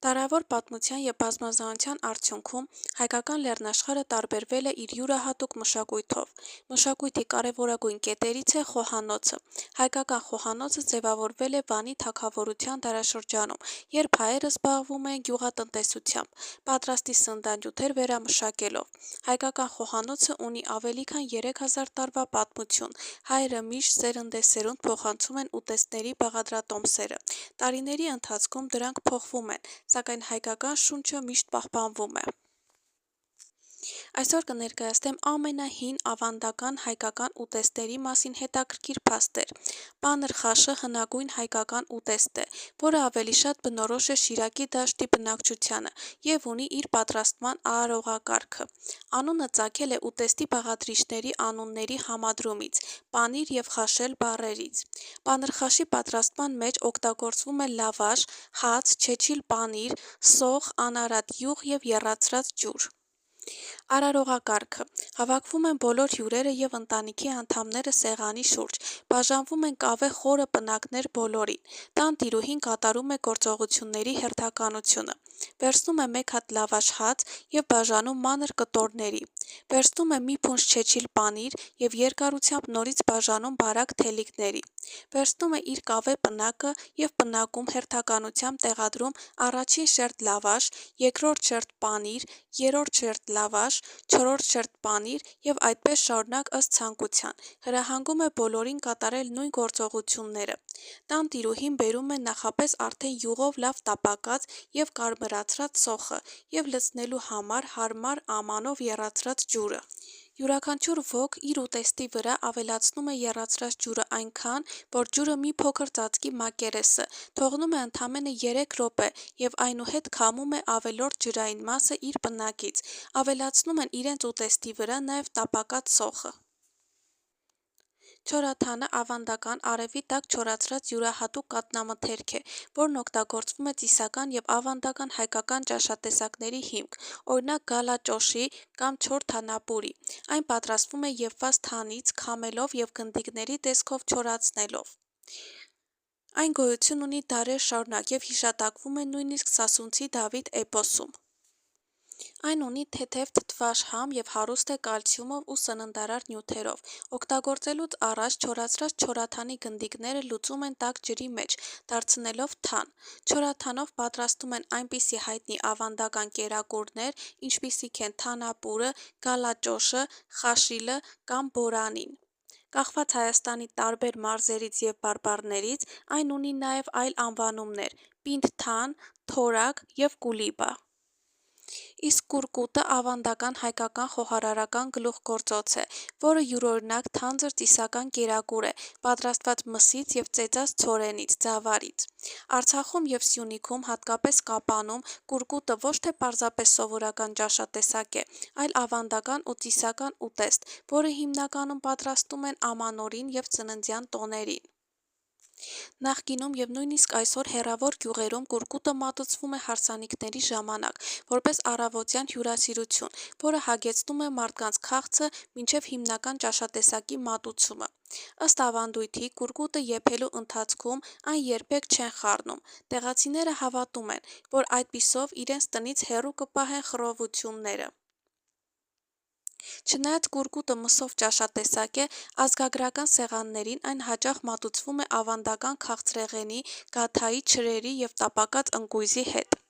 Դարավոր պատմության և բազմազանության արդյունքում հայկական լեռնաշխարհը տարբերվել է իր յուրահատուկ մշակույթով։ Մշակույթի կարևորագույն կետերից է խոհանոցը։ Հայկական խոհանոցը ձևավորվել է Վանի թագավորության դարաշրջանում, երբ հայերը զբաղվում էին գյուղատնտեսությամբ, պատրաստի սննդանյութեր վերամշակելով։ Հայկական խոհանոցը ունի ավելի քան 3000 տարվա պատմություն։ Հայերը միշտ սերնդեսերունդ փոխանցում են ուտեստների բաղադրատոմսերը։ Տարիների ընթացքում դրանք փոխվում են, սակայն հայկական շունչը միշտ պահպանվում է։ Այսօր կներկայացնեմ ամենահին ավանդական հայկական ուտեստների մասին հետաքրքիր փաստեր։ Պանր խաշը հնագույն հայկական ուտեստ է, որը ավելի շատ բնորոշ է Շիրակի դաշտի բնակչությանը և ունի իր պատրաստման արարողակարգը։ Անունը ծագել է ուտեստի բաղադրիչների անունների համադրումից՝ պանիր և խաշել բառերից։ Պանրխաշի պատրաստման մեջ օգտագործվում է լավաշ, հաց, չեչիլ պանիր, սոխ, անարատ յուղ և եռացրած ջուր։ Արարողակարգը. Հավաքվում են բոլոր հյուրերը և ընտանիքի անդամները սեղանի շուրջ, բաժանվում են կավե խորը պնակներ բոլորին։ Տան տիրուհին կատարում է գործողությունների հերթականությունը։ Վերցնում է մեկ հատ լավաշ հաց և բաժանում մանր կտորների։ Վերցնում է մի փունջ չեչիլ պանիր և երկարությամբ նորից բաժանում բարակ թելիկների։ Վերցնում է իր կավե պնակը և պնակում հերթականությամբ տեղադրում առաջին շերտ լավաշ, երկրորդ շերտ պանիր, երրորդ շերտ լավաշ, չորրորդ շերտ պանիր և այդպես շարունակ ըստ ցանկության։ Հրահանգում է բոլորին կատարել նույն գործողությունները։ Տան տիրուհին բերում է նախապես արդեն յուղով լավ տապակած և կարմրացրած սոխը և լցնելու համար հարմար ամանով եռացրած ջուրը։ Յուրաքանչյուր ոք իր ուտեստի վրա ավելացնում է եռացրած ջուրը այնքան, որ ջուրը մի փոքր ծածկի մակերեսը, թողնում է ընդամենը 3 րոպե և այնուհետ քամում է ավելորդ ջրային մասը իր պնակից։ Ավելացնում են իրենց ուտեստի վրա նաև տապակած սոխը։ Չորաթանը ավանդական արևի տակ չորացրած յուրահատուկ կաթնամթերք է, որն օգտագործվում է ծիսական և ավանդական հայկական ճաշատեսակների հիմք, օրինակ գալաճոշի կամ չոր թանապուրի։ Այն պատրաստվում է եփված թանից, քամելով և գնդիկների տեսքով չորացնելով։ Այն գոյություն ունի դարեր շարունակ և հիշատակվում է նույնիսկ Սասունցի Դավիթ էպոսում։ Այն ունի թեթև թթվաշ համ և հարուստ է կալցիումով ու սննդարար նյութերով։ Օգտագործելուց առաջ չորացրած չորաթանի գնդիկները լուծում են տաք ջրի մեջ, դարձնելով թան։ Չորաթանով պատրաստում են այնպիսի հայտնի ավանդական կերակուրներ, ինչպիսիք են թանապուրը, գալաճոշը, խաշիլը կամ բորանին։ Կախված Հայաստանի տարբեր մարզերից և բարբառներից, այն ունի նաև այլ անվանումներ՝ պինդ-թան, թորակ և կուլիբա։ Իսկ կուրկուտը ավանդական հայկական խոհարարական գլուխգործոց է, որը յուրօրինակ թանձր ծիսական կերակուր է, պատրաստված մսից և ծեծած ցորենից (ձավարից)։ Արցախում և Սյունիքում, հատկապես Կապանում, կուրկուտը ոչ թե պարզապես սովորական ճաշատեսակ է, այլ ավանդական ու ծիսական ուտեստ, որը հիմնականում պատրաստում են ամանորին և ծննդյան տոներին։ Նախկինում և նույնիսկ այսօր հեռավոր գյուղերում կուրկուտը մատուցվում է հարսանիքների ժամանակ, որպես առավոտյան հյուրասիրություն, որը հագեցնում է մարդկանց քաղցը մինչև հիմնական ճաշատեսակի մատուցումը։ Ըստ ավանդույթի, կուրկուտը եփելու ընթացքում այն երբեք չեն խառնում։ Տեղացիները հավատում են, որ այդպիսով իրենց տնից հեռու կպահեն խռովությունները։ Չնայած կուրկուտը մսով ճաշատեսակ է, ազգագրական սեղաններին այն հաճախ մատուցվում է ավանդական քաղցրեղենի, գաթայի, չրերի և տապակած ընկույզի հետ։